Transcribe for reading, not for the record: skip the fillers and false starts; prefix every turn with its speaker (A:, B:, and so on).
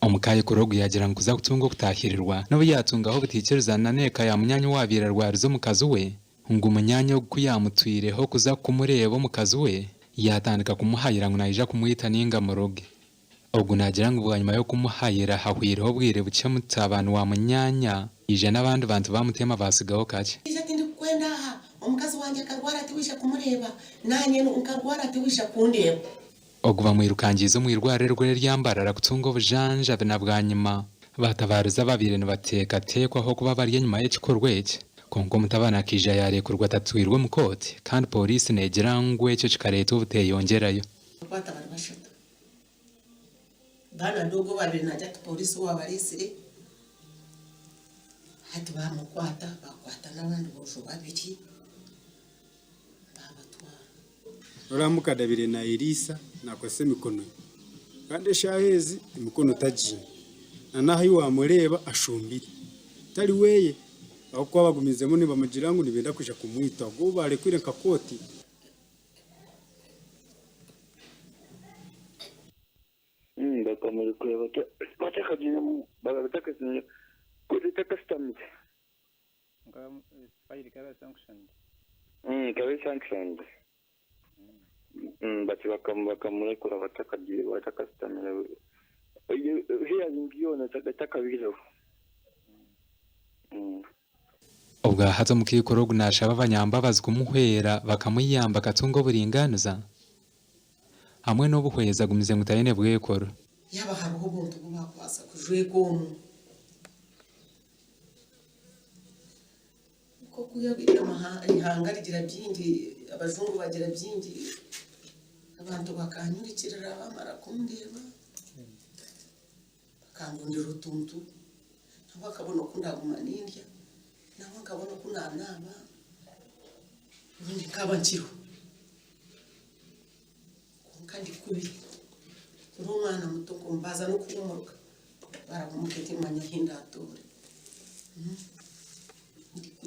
A: omukaye kurogu yagira ngo kuza kutunga kutahirirwa no yatunga aho butikereza na neka ya munyanya wabira rwarizo mukazi we ngo umunyanya kuyamutwireho kuza kumureba mukazi we yatandika kumuhayira ngo nayija kumwita ninga muroge ubwo nagira ngo bwa nyuma yo kumuhayira hahwireho bwire buke mutabanu wa munyanya ije n'abandi bantu bamutema basigaho kake
B: ije tindi kwenda aha omukazi wanje akarwara ati wisha kumureba nanye ukarwara ati wisha kundeba
A: ogwa mwirukangizo mwirware rwe ryambarara kutunga obujanja na bwa nyuma batabariza babire nibateka tekwa ho kuba bari nyuma y'ikikorweke kongo mutabana kija yarekurwa tatwirwe mukote kandi polisi negirangwe cyo kikareta ubuteye yongerayo
B: batabari bashata bana dogo babiri najya polisi wabarisire hati bamukwata bakwata n'abandi bojo babiri babatwara
C: uramuka Dabire na Elisa nakose mikono kandi shahezi imikono taji na naho wamureba ashumbire tari weye aho kwa bagumizemo niba mugirango nibenda kuja kumwita go bare kwirenka koti
D: bakamuri kureba batakagira bagatakaza kuri takastamit
E: file kaba sanction
D: kaba sanction bati bakamuri kura batakagira batakastamira hiya ngiona takabiro
A: ubwa hato mukikorogu nashaba abanyambabazi kumuhwera bakamuyamba katungo buringaniza hamwe no buhweza gumize mutayene bwekoro
B: yaba haruho buntu bubakwasa kujwego ko kuyabira ihanga rigira byingi abazungu bagira byingi abantu bakanyurikirira bamara kundeba bakangundira utuntu nabo akabona kundaguma n'indya nabo akabona kunanama ubundi kaba nkiro kandi kubi uri umwana muto ngo mbaza no kubumuka baramukete manya hindatore